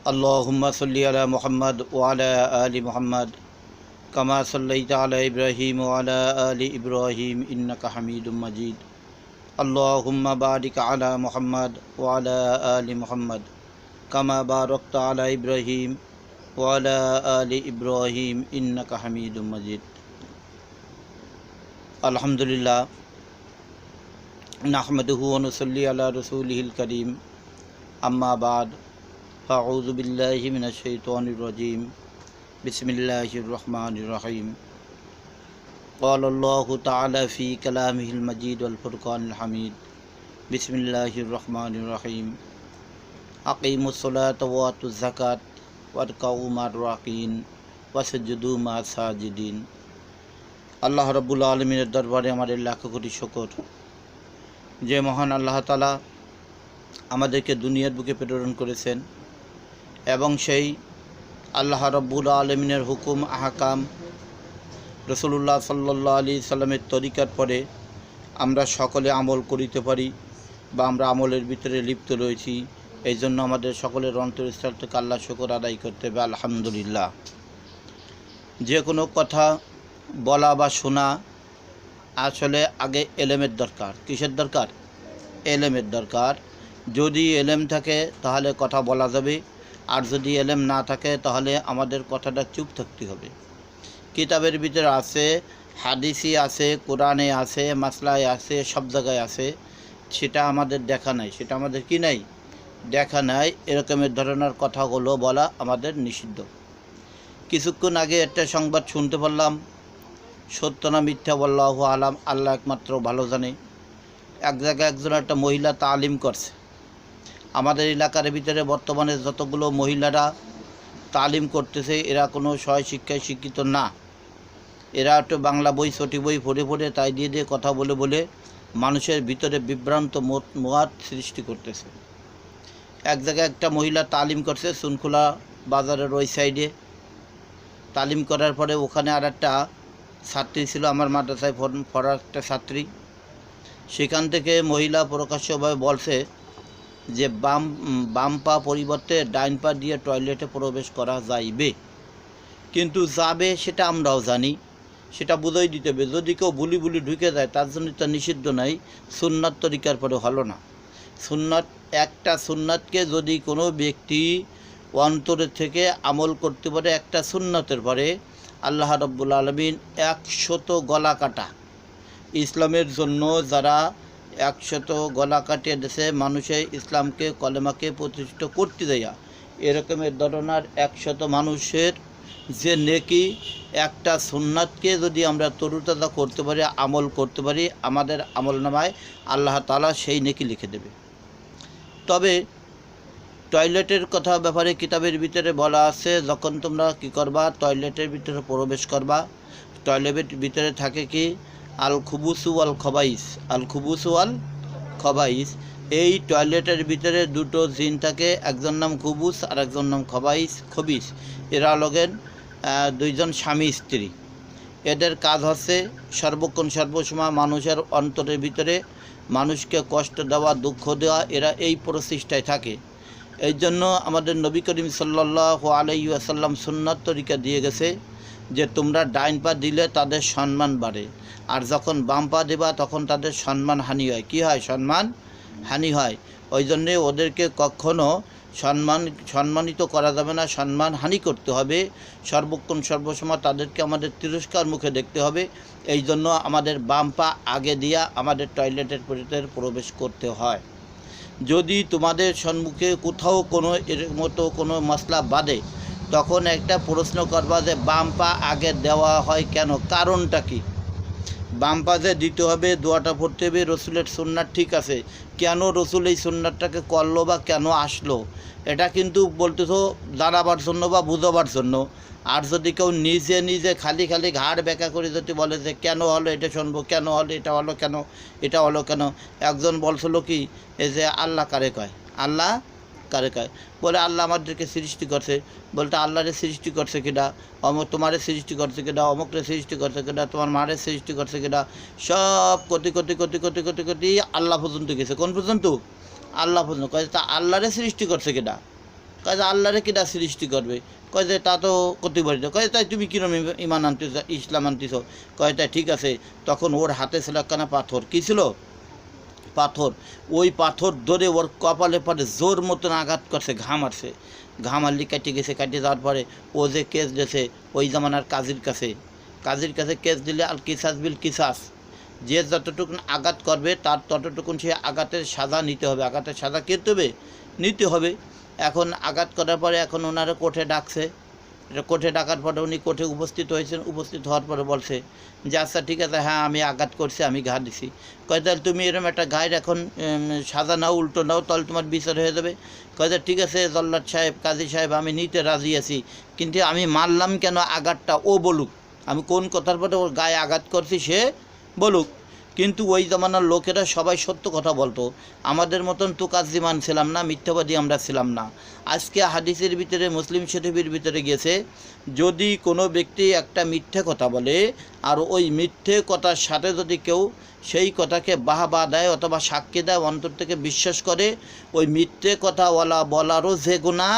अल्लाहुम्मा सल्लि अला मुहम्मद व अला आलि मुहम्मद कमा सल्लैता अला इब्राहीम व अला आलि इब्राहीम इन्नका हमीदुम मजीद। अल्लाहुम्मा बारिक अला मुहम्मद व अला आलि मुहम्मद कमा बारकता अला इब्राहीम व अला आलि इब्राहीम इन्नका हमीदुम मजीद। अल्हम्दुलिल्लाह नहमदुहु व नुसल्ली अला रसूलिहिल करीम। अम्मा बाद अऊज़ु बिल्लाहि मिनश शैतानिर रजीम। बिस्मिल्लाहिर रहमानिर रहीम। क़ाल अल्लाहु तआला फ़ी कलामिहिल मजीद वल फ़ुरक़ानिल हमीद। बिस्मिल्लाहिर रहमानिर रहीम। अक़ीमुस सलात व आतुज़ ज़कात वरकऊ मअर राकीन वसजुदू मअस साजिदीन। আল্লাহ রাব্বুল আলামিনের দরবারে আমাদের লাখ কোটি শুকর, যে মহান আল্লাহ তাআলা আমাদেরকে দুনিয়ার বুকে প্রেরণ করেছেন এবং সেই আল্লাহ রাব্বুল আলামিনের হুকুম আহকাম রাসূলুল্লাহ সাল্লাল্লাহু আলাইহি সাল্লামের তরিকার পরে আমরা সকলে আমল করিতে পারি বা আমরা আমলের ভিতরে লিপ্ত রয়েছি। এই জন্য আমাদের সকলের অন্তরস্থল থেকে আল্লাহ শুকর আদায় করতে হবে আলহামদুলিল্লাহ। যে কোনো কথা বলা বা শোনা আসলে আগে এলেমের দরকার। কিসের দরকার? এলেমের দরকার। যদি এলেম থাকে তাহলে কথা বলা যাবে, আর যদি এলেম না থাকে তাহলে আমাদের কথাটা চুপ থাকতে হবে। কিতাবের ভিতরে আছে, হাদিসি আছে, কোরআনে আছে, মাসলায় আছে, সব জায়গায় আছে, সেটা আমাদের দেখা নাই। সেটা আমাদের কি নাই? দেখা নাই। এরকমের ধরনের কথাগুলো বলা আমাদের নিষিদ্ধ। কিছুক্ষণ আগে একটা সংবাদ শুনতে পারলাম, সত্য না মিথ্যা আল্লাহু আলাম, আল্লাহ একমাত্র ভালো জানে। এক জায়গায় একজন একটা মহিলা তালিম করছে। আমাদের এলাকার ভিতরে বর্তমানে যতগুলো মহিলারা তালিম করতেছে এরা কোনো সহায় শিক্ষায় শিক্ষিত না। এরা একটু বাংলা বই, ছোটি বই পড়ে পড়ে তাই দিয়ে কথা বলে বলে মানুষের ভিতরে বিভ্রান্ত মত সৃষ্টি করতেছে। এক জায়গায় একটা মহিলা তালিম করছে সুনখোলা বাজারের ওই সাইডে। তালিম করার পরে ওখানে আর একটা ছাত্রী ছিল, আমার মাদ্রাসায় পড়ার একটা ছাত্রী। সেখান থেকে মহিলা প্রকাশ্যভাবে বলছে যে বাম পা পরিবর্তে ডাইন পা দিয়ে টয়লেটে প্রবেশ করা যাইবে, কিন্তু যাবে সেটা আমরাও জানি, সেটা বুঝাই দিতে হবে। যদি কেউ বুলি ঢুকে যায় তার জন্য তো নিষিদ্ধ নাই, সুন্নাত তরিকার পরে হলো না। সুন্নাত, একটা সুন্নাতকে যদি কোনো ব্যক্তি অন্তরের থেকে আমল করতে পারে, একটা সুন্নাতের পরে আল্লাহ রাব্বুল আলামিন 100 গলা কাটা ইসলামের জন্য, যারা 100 গলা কাটিয়ে দেশে মানুষের ইসলামকে কলেমাকে প্রতিষ্ঠিত করতে দেয়া, এরকমের ধরনের 100 মানুষের যে নেকি, একটা সুন্নাতকে যদি আমরা তরুতাজা করতে পারি, আমল করতে পারি, আমাদের আমলনামায় আল্লাহ তাআলা সেই নেকি লিখে দেবে। তবে টয়লেটের কথা ব্যাপারে কিতাবের ভিতরে বলা আছে, যখন তোমরা কি করবা, টয়লেটের ভিতরে প্রবেশ করবা, টয়লেটের ভিতরে থাকে কি আল খুবুসু আল খবাইস, আল খুবুসু আল খবাইস। এই টয়লেটের ভিতরে দুটো জিন থাকে, একজন নাম খুবুস আর একজন নাম খবিস। এরা লগেন দুইজন স্বামী স্ত্রী। এদের কাজ হচ্ছে সর্বক্ষণ সর্বসময় মানুষের অন্তরের ভিতরে মানুষকে কষ্ট দেওয়া, দুঃখ দেওয়া, এরা এই প্রচেষ্টায় থাকে। এই জন্য আমাদের নবী করিম সাল্লাল্লাহু আলাইহি ওয়াসাল্লাম সুন্নাত তরিকা দিয়ে গেছে যে তোমরা ডাইন পা দিলে তাদের সম্মান বাড়ে, আর যখন বাম পা দেবা তখন তাদের সম্মান হানি হয়। কি হয়? সম্মান হানি হয়। ওই জন্যে ওদেরকে কখনো সম্মানিত করা যাবে না, সম্মান হানি করতে হবে। সর্বক্ষণ সর্বসময় তাদেরকে আমাদের তিরস্কার মুখে দেখতে হবে। এই জন্য আমাদের বাম পা আগে দিয়া আমাদের টয়লেটের ভিতরে প্রবেশ করতে হয়। যদি তোমাদের সম্মুখে কোথাও কোনো এর মতো কোনো মশলা বাঁধে, তখন একটা প্রশ্ন করবা যে বাম পা আগে দেওয়া হয় কেন, কারণটা কি? বাম পা যে দিতে হবে, দোয়াটা পড়তে হবে, রসুলের সুন্নাত ঠিক আছে, কেন রসুল এই সুন্নাতটাকে করলো বা কেন আসলো, এটা কিন্তু বলতেছো জানাবার জন্য বা বুঝাবার জন্য। আর যদি কেউ নিজে খালি ঘাড় ব্যাকা করে যদি বলে যে কেন হলো এটা শুনবো, কেন হলো এটা হলো কেন, এটা হলো কেন। একজন বলছিল কি, এই যে আল্লাহ কারে কয়, আল্লাহ কারে কয়, বলে আল্লাহ আমাদেরকে সৃষ্টি করছে। বলতে আল্লাহরে সৃষ্টি করছে কিনা, তোমারে সৃষ্টি করছে কিনা, অমুকরে সৃষ্টি করছে কিনা, তোমার মারে সৃষ্টি করছে কিনা, সব কোটি আল্লাহ পর্যন্ত গেছে। কোন পর্যন্ত? আল্লাহ পর্যন্ত। কয় তা আল্লাহরে সৃষ্টি করছে কিনা, কয় যে আল্লাহরে কিনা সৃষ্টি করবে? কয় যে তা তো করতে পারি না। কয় তাই তুমি কিরম ইমান আনতেছ, ইসলাম আনতেছ? কয় তাই ঠিক আছে। তখন ওর হাতে ছিল একখানা পাথর। কী ছিল? পাথর। ওই পাথর ধরে ওর কপালে পরে জোর মতন আঘাত করছে, ঘাম আসছে। ঘাম আল্লি কাটে গেছে। কাটে যাওয়ার পরে ও যে কেস দিয়েছে ওই জামানার কাজীর কাছে কেস দিলে আল কিসাস বিল কিসাস, যে যতটুকুন আঘাত করবে তার ততটুকুন সে আঘাতের সাজা নিতে হবে। আঘাতের সাজা নিতে হবে। এখন আঘাত করার পরে এখন ওনারা কোর্টে ডাকছে। এটা কোর্টে ডাকার পরে উনি কোর্টে উপস্থিত হয়েছেন। উপস্থিত হওয়ার পরে বলছে যে আচ্ছা ঠিক আছে, হ্যাঁ আমি আঘাত করছি, আমি ঘা দিছি। কয় তাহলে তুমি এরকম একটা গায়ের এখন সাজা নাও, উল্টো নাও, তাহলে তোমার বিচার হয়ে যাবে। কয় ঠিক আছে জল্লাদ সাহেব, কাজী সাহেব, আমি নিতে রাজি আছি, কিন্তু আমি মারলাম কেন আঘাতটা ও বলুক। আমি কোন কথার পরে ওর গায়ে আঘাত করছি সে বলুক। কিন্তু ওই জামানার লোকেরা সবাই সত্য কথা বলতো। আমাদের মতন তুকাজ্জিমান ছিলাম না, মিথ্যাবাদী আমরা ছিলাম না। আজকে হাদিসের ভিতরে, মুসলিম শরীফের ভিতরে গেছে, যদি কোনো ব্যক্তি একটা মিথ্যে কথা বলে আর ওই মিথ্যে কথার সাথে যদি কেউ সেই কথাকে বাহবা দেয় অথবা সাক্ষী দেয়, অন্তর থেকে বিশ্বাস করে, ওই মিথ্যে কথা বলারও যে গুনাহ,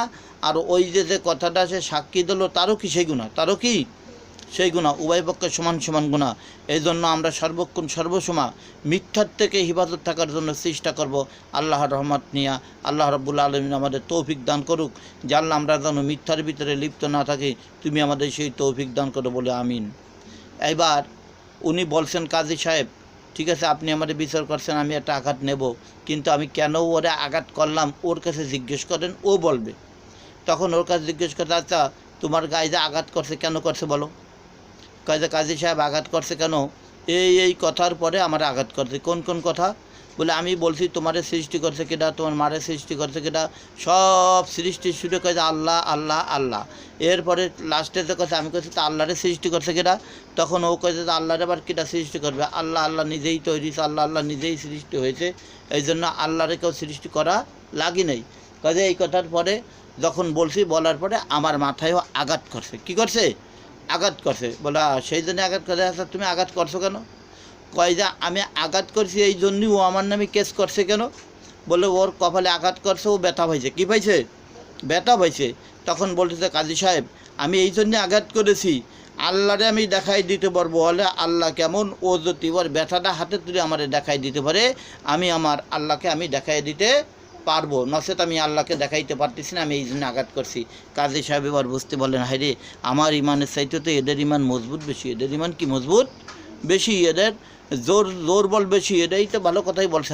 আর ওই যে কথাটা সে সাক্ষী দিল তারও কি সেই গুনাহ, সেই গুনাহ, উভয় পক্ষে সমান সমান গুনাহ। এই জন্য আমরা সর্বক্ষণ সর্বসময় মিথ্যার থেকে হিফাজত থাকার জন্য চেষ্টা করব। আল্লাহর রহমত নিয়া আল্লাহ রাব্বুল আলামিন আমাদের তৌফিক দান করুক। জানলে আমরা যেন মিথ্যার ভিতরে লিপ্ত না থাকি, তুমি আমাদের সেই তৌফিক দান করো বলে আমিন। এবার উনি বলছেন, কাজী সাহেব ঠিক আছে আপনি আমাদের বিচার করছেন, আমি একটা আঘাত নেব, কিন্তু আমি কেন ওরে আঘাত করলাম ওর কাছে জিজ্ঞেস করেন, ও বলবে। তখন ওর কাছে জিজ্ঞেস করতে, আচ্ছা তোমার গায়ে যে আঘাত করছে কেন করছে বলো? কাজী সাহেব আঘাত করছে কেন? এই কথার পরে আমার আঘাত করছে। কোন কথা? বলে আমি বলছি তোমারে সৃষ্টি করছে কেডা, তোমার মারে সৃষ্টি করছে কেডা, সব সৃষ্টি শুরু করে আল্লাহ আল্লাহ আল্লাহ। এরপরে লাস্টে যে কথা আমি কইছি তা আল্লাহরে সৃষ্টি করছে কেডা? তখন ও কয়েছে যে আল্লাহরে আবার কেডা সৃষ্টি করবে? আল্লাহ আল্লাহ নিজেই তৈরি, আল্লাহ নিজেই সৃষ্টি হয়েছে, এই জন্য আল্লাহরে কেউ সৃষ্টি করা লাগি নেই। কাজে এই কথার পরে যখন বলছি, বলার পরে আমার মাথায়ও আঘাত করছে। কি করছে? আঘাত করছে। বলা সেই জন্য আঘাত করে। আচ্ছা তুমি আঘাত করছো কেন? কয় যে আমি আঘাত করছি এই জন্যই ও আমার নামে কেস করছে কেন? বলে ওর কপালে আঘাত করছে, ও ব্যথা পাইছে। কি পাইছে? ব্যথা পাইছে। তখন বলতেছে, কাজী সাহেব আমি এই জন্যে আঘাত করেছি, আল্লাহরে আমি দেখাই দিতে পারবো। বলে আল্লাহ কেমন? ও যদি ওর ব্যথাটা হাতে তুলে আমারে দেখাই দিতে পারে, আমি আমার আল্লাহকে আমি দেখাই দিতে পারবো, নচেত আমি আল্লাহকে দেখাইতে পারতেছি না, আমি এই জন্য আঘাত করছি। কাজী সাহেব এবার বুঝতে বললেন, হায় রে আমার ইমানের চাইতে তো এদের ইমান মজবুত বেশি। এদের ইমান কি মজবুত বেশি, এদের জোর বল বেশি। এটাই তো ভালো কথাই বলছে।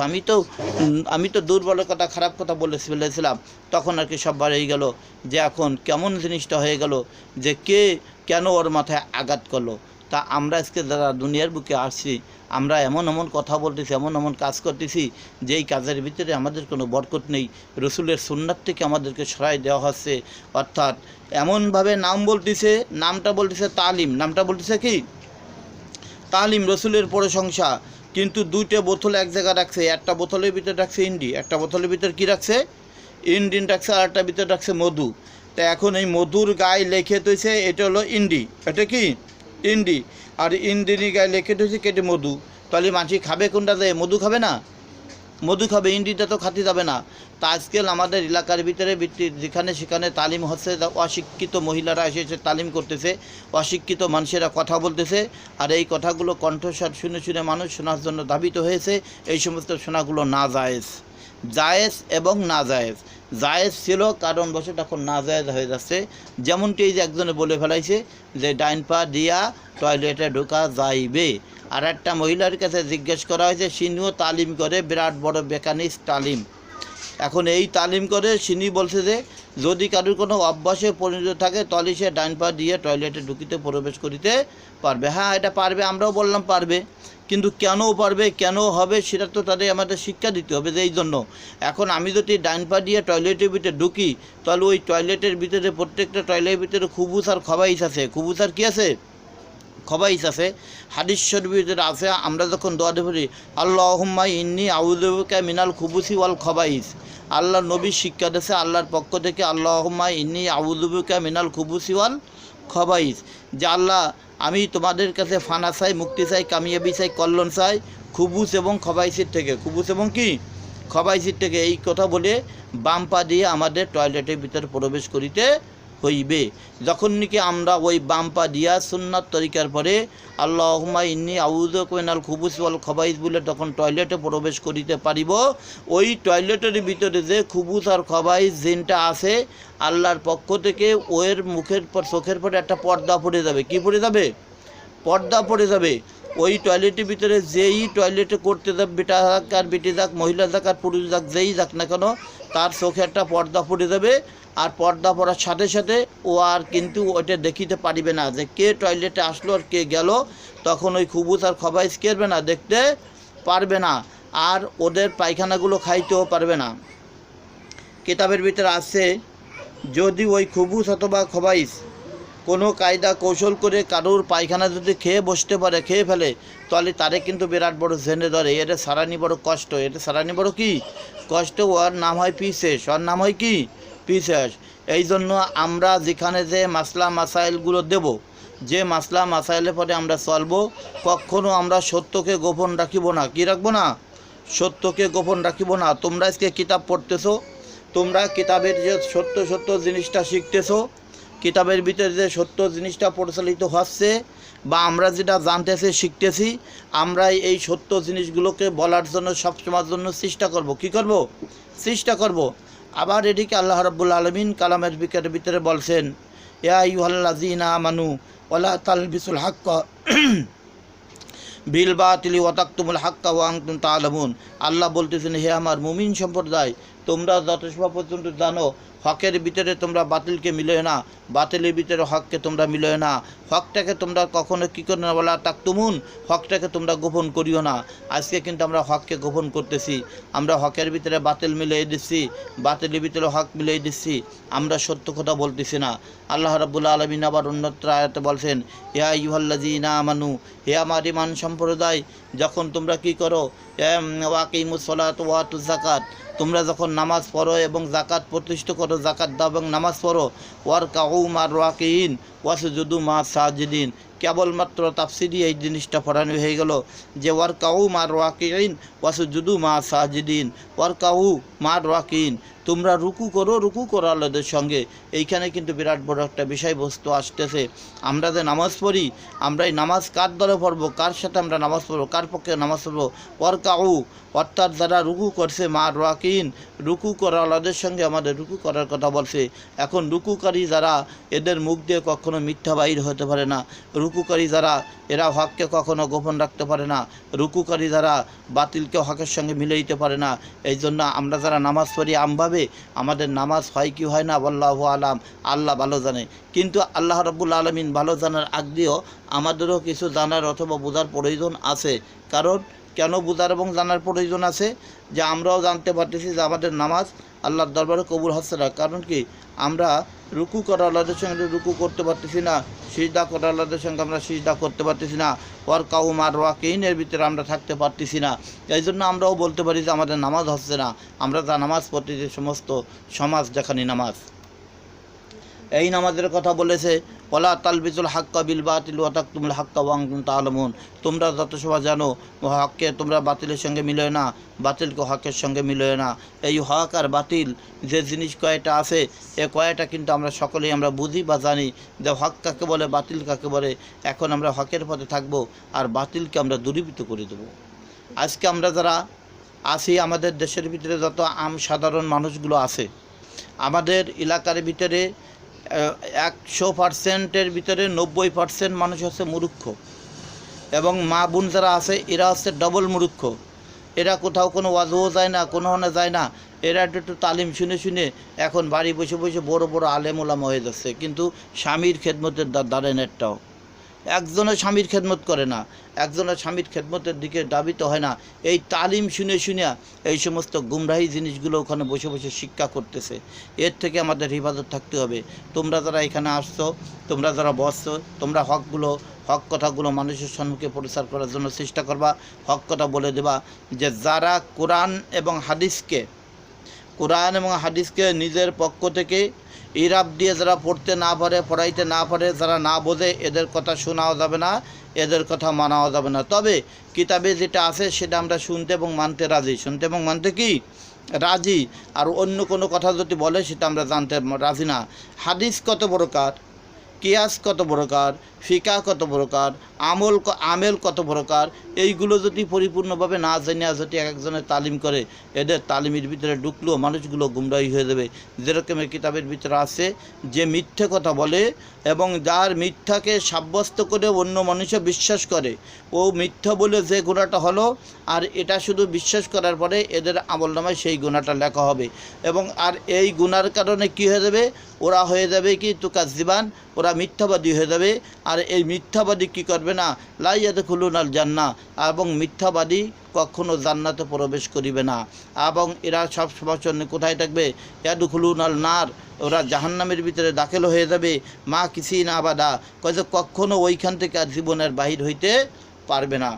আমি তো দুর্বলের কথা, খারাপ কথা বলেছিলাম। তখন আর কি সব বাড়িয়ে গেল যে এখন কেমন জিনিসটা হয়ে গেল যে কে কেন ওর মাথায় আঘাত করলো। তা আমরা আজকে যারা দুনিয়ার বুকে আসছি, আমরা এমন কথা বলতেছি, এমন কাজ করতেছি যেই কাজের ভিতরে আমাদের কোনো বরকত নেই। রসুলের সুন্নাত থেকে আমাদেরকে সরাই দেওয়া হচ্ছে। অর্থাৎ এমনভাবে নামটা বলতেছে তালিম। নামটা বলতেছে কি? তালিম, রসুলের প্রশংসা। কিন্তু দুইটা বোতল এক জায়গায় রাখছে। একটা বোতলের ভিতরে রাখছে ইন্ডি, একটা বোতলের ভিতরে কি রাখছে? ইন্ডিন রাখছে, আর একটা ভিতরে রাখছে মধু। তা এখন এই মধুর গায়ে লেখে তৈছে এটা হলো ইন্ডি, এটা কি ইন্ডি, আর ইন্ডির গায়ে লেখে তৈছে কেটে মধু। তাহলে মাছি খাবে কোনটা? যায় মধু খাবে না? মধু খাবে, ইন্ডিটা তো খাতে যাবে না। তা আজকাল আমাদের এলাকার ভিতরে যেখানে সেখানে তালিম হচ্ছে, অশিক্ষিত মহিলারা এসে তালিম করতেছে, অশিক্ষিত মানুষেরা কথা বলতেছে, আর এই কথাগুলো কণ্ঠস্বর শুনে মানুষ শোনার জন্য ধাবিত হয়েছে। এই সমস্ত শোনাগুলো না জায়েজ এবং না জায়েজ ছিল, কারণ বসে তখন না জায়েজ হয়ে যাচ্ছে। যেমনটি এই যে একজনে বলে ফেলাইছে যে ডাইন পা দিয়া টয়লেটে ঢোকা যাইবে। আর একটা মহিলার কাছে জিজ্ঞেস করা হয়েছে, সিনিও তালিম করে, বিরাট বড় বেকানিস তালিম। এখন এই তালিম করে সিনি বলছে যে যদি কারোর কোনো অভ্যাসে পরিণত থাকে তাহলে সে ডাইন পা দিয়ে টয়লেটে ঢুকিতে প্রবেশ করিতে পারবে। হ্যাঁ এটা পারবে, আমরাও বললাম পারবে, কিন্তু কেন পারবে, কেন হবে সেটা তো তাদের আমাদের শিক্ষা দিতে হবে। যে এই জন্য এখন আমি যদি ডাইন পা দিয়ে টয়লেটের ভিতরে ঢুকি, তাহলে ওই টয়লেটের ভিতরে প্রত্যেকটা টয়লেটের ভিতরে খুবুস আর খবাইস আছে। খুবুস আর কি আছে? খবাইস আছে। হাদিস শরীফের আছে, আমরা যখন দোয়া পড়ি আল্লাহুম্মা ইন্নী আউযু বিকা মিনাল খুবুসি ওয়াল খবাইস, আল্লাহর নবী শিক্ষা দিয়েছে আল্লাহর পক্ষ থেকে, আল্লাহুম্মা ইন্নী আউযু বিকা মিনাল খুবুসি ওয়াল খবাইস, যে আল্লাহ আমি তোমাদের কাছে ফানা চাই, মুক্তি চাই, কামিয়াবি চাই, কল্যাণ চাই খুবুস এবং খবাইসের থেকে। খুবুস এবং কি? খবাইসির থেকে এই কথা বলে বাম পা দিয়ে আমাদের টয়লেটের ভিতরে প্রবেশ করিতে হইবে। যখন নাকি আমরা ওই বাম পা দিয়া সুন্নাত তরিকার পরে আল্লাহুম্মা ইন্নী আউযু মিনাল খুবুসি ওয়াল খবাইস বলে তখন টয়লেটে প্রবেশ করিতে পারিব, ওই টয়লেটের ভিতরে যে খুবুস আর খবাইস জিনটা আছে আল্লাহর পক্ষ থেকে ওর মুখের পর চোখের পরে একটা পর্দা পড়ে যাবে। কি পড়ে যাবে? পর্দা পড়ে যাবে। ওই টয়লেটের ভিতরে যেই টয়লেটে করতে যাক, বেটা যাক আর বেটি যাক, মহিলা যাক আর পুরুষ যাক, যেই যাক না কেন তার চোখে একটা পর্দা পড়ে যাবে। আর পর্দা পড়ার সাথে সাথে ও আর কিন্তু ওইটা দেখিতে পারিবে না যে কে টয়লেটে আসলো আর কে গেল। তখন ওই খুবুস আর খবাইস করবে না, দেখতে পারবে না, আর ওদের পায়খানাগুলো খাইতেও পারবে না। কিতাবের ভিতরে আছে যদি ওই খুবুস অথবা খবাইস কোনো কায়দা কৌশল করে কারোর পায়খানা যদি খেয়ে বসতে পারে, খেয়ে ফেলে, তাহলে তারে কিন্তু বিরাট বড় জেনে ধরে। এটা সারানি বড় কষ্ট, এটা সারানি বড় কি কষ্ট। ওর নাম হয় পিসেস, ওর নাম হয় কি পিসেস। এই জন্য আমরা যেখানে যে মাসলা মাসাইলগুলো দেব, যে মাসলা মাসাইলের পরে আমরা চলবো, কখনও আমরা সত্যকে গোপন রাখিব না। কি রাখবো না? সত্যকে গোপন রাখিব না। তোমরা আজকে কিতাব পড়তেছো, তোমরা কিতাবের যে সত্য সত্য জিনিসটা শিখতেছো, কিতাবের ভিতরে যে সত্য জিনিসটা পরিচালিত হচ্ছে বা আমরা যেটা জানতেছি শিখতেছি, আমরা এই সত্য জিনিসগুলোকে বলার জন্য সবসময়ের জন্য চেষ্টা করব। কি করব? চেষ্টা করব। আবার এদিকে আল্লাহ রাব্বুল আলামিন কালামের ভিতরে বলছেন, ইয়া আইয়ুহাল্লাযীনা আমানু ওয়ালা তালবিসুল হাক্কা বিল বাতিলি ওয়া তাকতুমুল হাক্কা ওয়া আনতুম তা'লামুন। আল্লাহ বলতেছেন, হে আমার মুমিন সম্প্রদায়, তোমরা যতক্ষণ পর্যন্ত জানো হকের ভিতরে তোমরা বাতিলকে মিলোয় না, বাতিলের ভিতরে হককে তোমরা মিলোয় না, হকটাকে তোমরা কখনো কী করো না, বলা তাকতুমুন, হকটাকে তোমরা গোপন করিও না। আজকে কিন্তু আমরা হককে গোপন করতেছি, আমরা হকের ভিতরে বাতিল মিলিয়ে দিচ্ছি, বাতিলের ভিতরে হক মিলিয়ে দিচ্ছি, আমরা সত্য কথা বলতেছি না। আল্লাহ রাব্বুল আলামিন আবার অন্যত্র আয়াতে বলছেন, ইয়া আইয়ুহাল্লাযীনা আমানু, হে আমার ঈমান সম্প্রদায়, যখন তোমরা কি করো, ওয়াকিমুস সালাত ওয়া আতুজ যাকাত, তোমরা যখন নামাজ পড়ো এবং জাকাত প্রতিষ্ঠিত করো, জাকাত দাও এবং নামাজ পড়ো, ওয়ারকাউ মার রাকিন ওয়াসজুদু মা সাজিদিন। কেবলমাত্র তাফসিরি এই জিনিসটা পড়ানো হয়ে গেল যে ওয়ারকাউ মার রাকিন ওয়াসজুদু মা সাজিদিন, ওয়ারকাউ মার রাকিন, তোমরা রুকু করো, রুকু করো আল্লাহদের সঙ্গে। এইখানে কিন্তু বিরাট বড় একটা বিষয়বস্তু আসতেছে। আমরা যে নামাজ পড়ি, আমরা এই নামাজ কার দলে পড়বো, কার সাথে আমরা নামাজ পড়বো, কার পক্ষে নামাজ পড়বো? ওয়ারকাউ, অর্থাৎ যারা রুকু করছে, মা রাকিন, রুকু করা আল্লাহদের সঙ্গে আমাদের রুকু করার কথা বলছে। এখন রুকুকারী যারা, এদের মুখ দিয়ে কখনো মিথ্যা বাইর হতে পারে না। রুকুকারী যারা, এরা হককে কখনো গোপন রাখতে পারে না। রুকুকারী যারা বাতিলকে হকের সঙ্গে মিলে দিতে পারে না। এই জন্য আমরা যারা নামাজ পড়ি আমভাবে, আমাদের নামাজ হয় কি হয় না আল্লাহু আলাম, আল্লাহ ভালো জানে। কিন্তু আল্লাহ রাব্বুল আলামিন ভালো জানার আগ দিয়েও আমাদেরও কিছু জানার অথবা বোঝার প্রয়োজন আছে। কারণ কেন বোঝার এবং জানার প্রয়োজন আছে? যে আমরাও জানতে পারতেছি যে আমাদের নামাজ আল্লাহর দরবারে কবুল হচ্ছে না। কারণ কি? আমরা রুকু করা আল্লাহদের সঙ্গে রুকু করতে পারতেছি না, সিজদা করা আল্লাহদের সঙ্গে আমরা সিজদা করতে পারতেছি না, ওয়ারকাউ মার রাকিনের ভিতরে আমরা থাকতে পারতেছি না। এই জন্য আমরাও বলতে পারি যে আমাদের নামাজ হচ্ছে না। আমরা যা নামাজ পড়তেছি সমস্ত সমাজ দেখানি নামাজ। এই নামাজের কথা বলেছে, ওয়ালা তালবিসুল হাক্কা বিল বাতিল ওয়া তাকতুমুল হাক্কা ওয়া আনতুম তা'লামুন, তোমরা যত সময় জানো হককে তোমরা বাতিলের সঙ্গে মিলোয় না, বাতিলকে হকের সঙ্গে মিলোয় না। এই হক আর বাতিল যে জিনিস কয়টা আছে, এ কয়টা কিন্তু আমরা সকলেই আমরা বুঝি বা জানি যে হক কাকে বলে, বাতিল কাকে বলে। এখন আমরা হকের পথে থাকবো আর বাতিলকে আমরা দূরীভূত করে দেবো। আজকে আমরা যারা আছি, আমাদের দেশের ভিতরে যত সাধারণ মানুষগুলো আছে, আমাদের এলাকার ভিতরে 100%-এর ভিতরে 90% মানুষ হচ্ছে মূর্খ, এবং মা বোন যারা আছে এরা হচ্ছে ডবল মূর্খ। এরা কোথাও কোনো ওয়াজও যায় না, কোনো যায় না। এরা একটু তালিম শুনে শুনে এখন বাড়ি বসে বসে বড় বড় আলেম ওলামা হয়ে যাচ্ছে, কিন্তু স্বামীর খেদমতের দাঁড়েন একটাও। একজনের স্বামীর খেদমত করে না, একজনের স্বামীর খেদমতের দিকে দাবিত হয় না। এই তালিম শুনে শুনে এই সমস্ত গুমরাহি জিনিসগুলো ওখানে বসে বসে শিক্ষা করতেছে। এর থেকে আমাদের হিফাজত থাকতে হবে। তোমরা যারা এখানে আসছো, তোমরা যারা বসছো, তোমরা হক কথাগুলো মানুষের সম্মুখে প্রচার করার জন্য চেষ্টা করবা। হক কথা বলে দেবা যে যারা কোরআন এবং হাদিসকে কোরআন এবং হাদিসকে নিজের পক্ষ থেকে ইরাব দিয়ে যারা পড়তে না পারে, পড়াইতে না পারে, যারা না বোঝে, এদের কথা শোনাও যাবে না, এদের কথা মানাও যাবে না। তবে কিতাবে যেটা আছে সেটা আমরা শুনতে এবং মানতে রাজি, শুনতে এবং মানতে কি রাজি। আর অন্য কোনো কথা যদি বলে সেটা আমরা জানতে রাজি না। হাদিস কত প্রকার, কিয়াস কত প্রকার, ফিকা কত প্রকার, আমেল কত প্রকার, এইগুলো যদি পরিপূর্ণভাবে না জানিয়া যদি একজনের তালিম করে, এদের তালিমের ভিতরে ঢুকলেও মানুষগুলো গুমরাহি হয়ে যাবে। যেরকমের কিতাবের ভিতরে আছে যে মিথ্যে কথা বলে এবং যার মিথ্যাকে সাব্যস্ত করে অন্য মানুষে বিশ্বাস করে, ও মিথ্যা বলে যে গুণাটা হলো, আর এটা শুধু বিশ্বাস করার পরে এদের আমলনামায় সেই গুণাটা লেখা হবে। এবং আর এই গুণার কারণে কি হয়ে যাবে, ওরা হয়ে যাবে কি তুকাজ্জিবান, ওরা মিথ্যাবাদী হয়ে যাবে। আর এই মিথ্যাবাদী কি করবে না, লা ইয়াদখুলুনাল জান্নাহ, এবং মিথ্যাবাদী কখনো জান্নাতে প্রবেশ করিবে না। এবং এরা সব সময় জন্য কোথায় থাকবে, ইয়াদখুলুনাল নার, ওরা জাহান্নামের ভিতরে দাখিল হয়ে যাবে। মা কিসিনা আবাদা, কয়েছে কখনো ওইখান থেকে আর জীবনের বাহির হইতে পারবে না।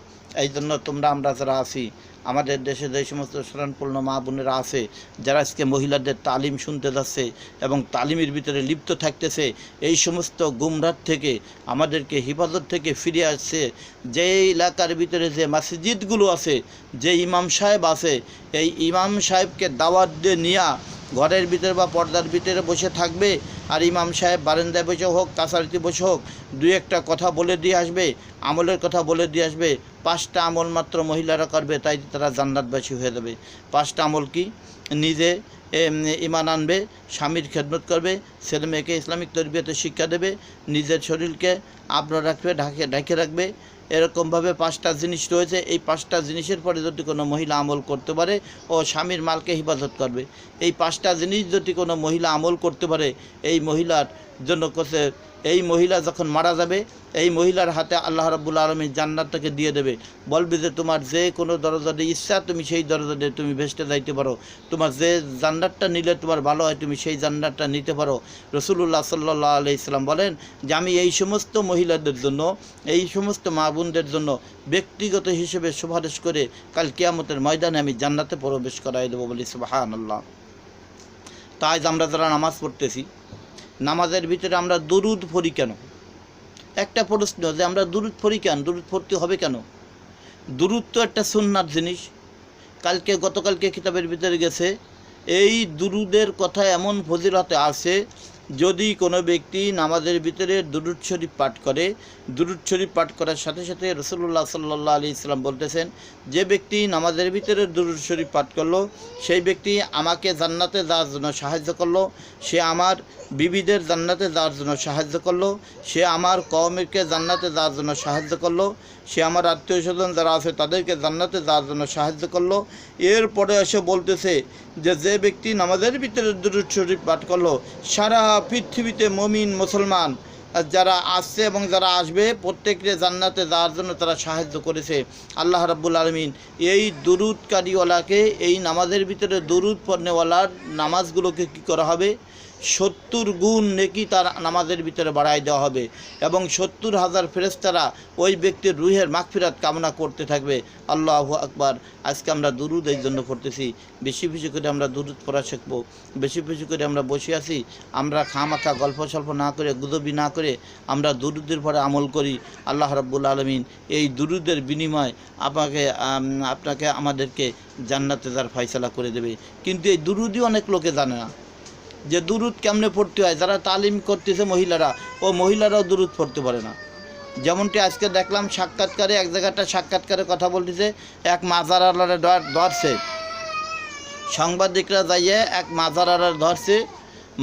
এই জন্য আমরা যারা আছি, আমাদের দেশে যে সমস্ত স্মরণপূর্ণ মা বোনেরা আছে, যারা আজকে মহিলাদের তালিম শুনতে যাচ্ছে এবং তালিমের ভিতরে লিপ্ত থাকতেছে, এই সমস্ত গুমরাত থেকে আমাদেরকে হিফাজত থেকে ফিরে আসছে। যে এলাকার ভিতরে যে মসজিদগুলো আছে, যে ইমাম সাহেব আছে, এই ইমাম সাহেবকে দাওয়াত দিয়ে নিয়া ঘরের ভিতরে বা পর্দার ভিতরে বসে থাকবে, আর ইমাম সাহেব বারান্দায় বসে হোক, কাছারিতে বসে হোক, দুই একটা কথা বলে দিয়ে আসবে, আমলের কথা বলে দিয়ে আসবে। 5টা আমল মাত্র মহিলারা করবে, তাই তারা জান্নাতবাসী হয়ে যাবে। 5টা আমল কি? নিজে ঈমান আনবে, স্বামীর খেদমত করবে, ছেলে মেয়েকে ইসলামিক তরবিয়তে শিক্ষা দেবে, নিজের শরীরকে আবরা রাখবে, ঢেকে রাখবে। এরকমভাবে 5টা জিনিস রয়েছে। এই 5টা জিনিসের পরে যদি কোনো মহিলা আমল করতে পারে, ও স্বামীর মালকে হেফাজত করবে, এই 5টা জিনিস যদি কোনো মহিলা আমল করতে পারে, এই মহিলার জন্য এই মহিলা যখন মারা যাবে, এই মহিলার হাতে আল্লাহ রাব্বুল আলামিন জান্নাতটাকে দিয়ে দেবে। বলবে যে তোমার যে কোনো দরজা দিয়ে ইচ্ছা তুমি সেই দরজা দিয়ে তুমি ভেস্টে যাইতে পারো, তোমার যে জান্নাতটা নিলে তোমার ভালো হয় তুমি সেই জান্নাতটা নিতে পারো। রাসূলুল্লাহ সাল্লাল্লাহু আলাইহি সাল্লাম বলেন যে আমি এই সমস্ত মহিলাদের জন্য, এই সমস্ত মা বোনদের জন্য ব্যক্তিগত হিসেবে সুপারিশ করে কাল কিয়ামতের ময়দানে আমি জান্নাতে প্রবেশ করাই দেবো বলি সুবহানাল্লাহ। তাই আমরা যারা নামাজ পড়তেছি, নামাজের ভিতরে আমরা দুরুদ পড়ি কেন? একটা প্রশ্ন যে আমরা দুরুদ পড়ি কেন, দুরুদ পড়তে হবে কেন? দুরুদ তো একটা সুন্নাত জিনিস। গতকালকে কিতাবের ভিতরে গেছে, এই দুরুদের কথা এমন ফজিলতে আছে, যদি কোনো ব্যক্তি নামাজের ভিতরে দুরুদ শরীফ পাঠ করে, দুরুদ শরীফ পাঠ করার সাথে সাথে রাসূলুল্লাহ সাল্লাল্লাহু আলাইহি সাল্লাম বলতেছেন, যে ব্যক্তি নামাজের ভিতরে দুরুদ শরীফ পাঠ করলো, সেই ব্যক্তি আমাকে জান্নাতে যাওয়ার জন্য সাহায্য করলো, সে আমার বিবিদের জান্নাতে যাওয়ার জন্য সাহায্য করলো, সে আমার কওমকে জান্নাতে যাওয়ার জন্য সাহায্য করলো, সে আমার আত্মীয় স্বজন যারা আছে তাদেরকে জান্নাতে যাওয়ার জন্য সাহায্য করলো। এরপরে এসে বলতেছে যে ব্যক্তি নামাজের ভিতরে দুরূদ শরীফ পাঠ করলো, সারা পৃথিবীতে মুমিন মুসলমান যারা আসছে এবং যারা আসবে প্রত্যেককে জান্নাতে যাওয়ার জন্য তারা সাহায্য করেছে। আল্লাহ রাব্বুল আলামিন এই দুরূদকারীওয়ালাকে, এই নামাজের ভিতরে দুরূদ পড়নেওয়ালার নামাজগুলোকে কী করা হবে, 70 গুণ নেকি তার নামাজের ভিতরে বাড়াই দেওয়া হবে, এবং 70,000 ফেরেশতারা ওই ব্যক্তির রুহের মাগফিরাত কামনা করতে থাকবে। আল্লাহু আকবার। আজকে আমরা দুরূদ এই জন্য পড়তেছি, বেশি বেশি করে আমরা দুরূদ পড়া শিখবো, বেশি বেশি করে আমরা বসে আছি, আমরা খামাখা গল্প সল্প না করে, গুজবি না করে আমরা দুরূদের পরে আমল করি। আল্লাহ রাব্বুল আলামিন এই দুরূদের বিনিময় আপনাকে আমাদেরকে জান্নাতে যার ফয়সালা করে দেবে। কিন্তু এই দুরূদই অনেক লোকে জানে না যে দুরূদ কেমনে পড়তে হয়। যারা তালিম করতেছে মহিলারা, ও মহিলারাও দুরূদ পড়তে পারে না। যেমনটি আজকে দেখলাম সাক্ষাৎকারে, এক জায়গাটা সাক্ষাৎকারে কথা বলতেছে, এক মাজারওয়ালারে ধরছে, সাংবাদিকরা যাইয়ে এক মাজারওয়ালার ধরছে।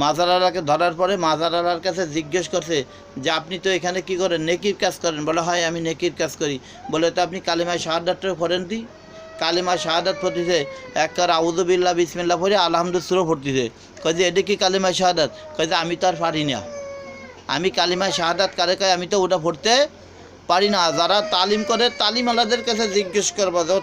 মাজারওয়ালাকে ধরার পরে মাজারওয়ালার কাছে জিজ্ঞেস করছে যে আপনি তো এখানে কি করেন, নেকির কাজ করেন? বলে হয় আমি নেকির কাজ করি। বলে তো আপনি কালিমায় শাহাদাতটা পড়েন দি? কালিমা শাহাদাত পড়তেছে, একবার আউযু বিল্লাহ বিসমিল্লাহ পড়ে আলহামদুলিল্লাহ পড়তেছে। কয় যে এটা কি কালিমা শাহাদাত? কয় যে আমি তো আর পারি না, আমি কালিমা শাহাদাত কারে কয় আমি তো ওটা পড়তে পারি না। যারা তালিম করে তালিমওয়ালাদের কাছে জিজ্ঞেস করবো যে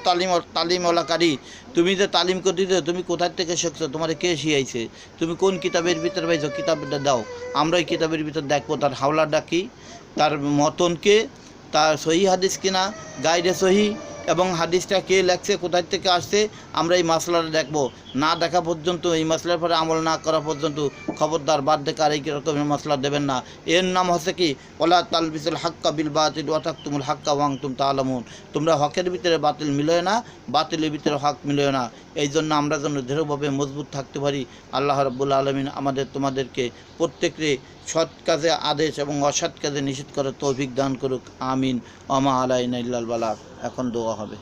তালিমওয়ালাকারী, তুমি যে তালিম করতেছো তুমি কোথার থেকে শিখছো, তোমার কে শিখাইছে, তুমি কোন কিতাবের ভিতরে পাইছো, কিতাবটা দাও, আমরা ওই কিতাবের ভিতর দেখবো তার হাওলাটা কি, তার মতনকে, তার সহি হাদিস কিনা, গাইডে সহি, এবং হাদিসটা কে লেখছে, কোথায় থেকে আসছে, আমরা এই মাসলাটা দেখব। না দেখা পর্যন্ত, এই মাসলার পরে আমল না করা পর্যন্ত খবরদার বাদ দেখে আর এই রকমের মাসলা দেবেন না। এর নাম হচ্ছে কি, ওয়ালা তালবিসুল হাক্কা বিল বাতিল ওয়া তাকতুমুল হাক্কা ওয়া আনতুম তা'লামুন। তোমরা হকের ভিতরে বাতিল মিলয় না, বাতিলের ভিতরে হক মিলয় না। এই জন্য আমরা যেন দৃঢ়ভাবে মজবুত থাকতে পারি। আল্লাহ রাব্বুল আলামিন আমাদের তোমাদেরকে প্রত্যেককে সৎ কাজে আদেশ এবং অসৎ কাজে নিষেধ করার তৌফিক দান করুক। আমিন। ওয়া মা আলাইনা ইল্লাল বালাগ। এখন দোয়া হবে।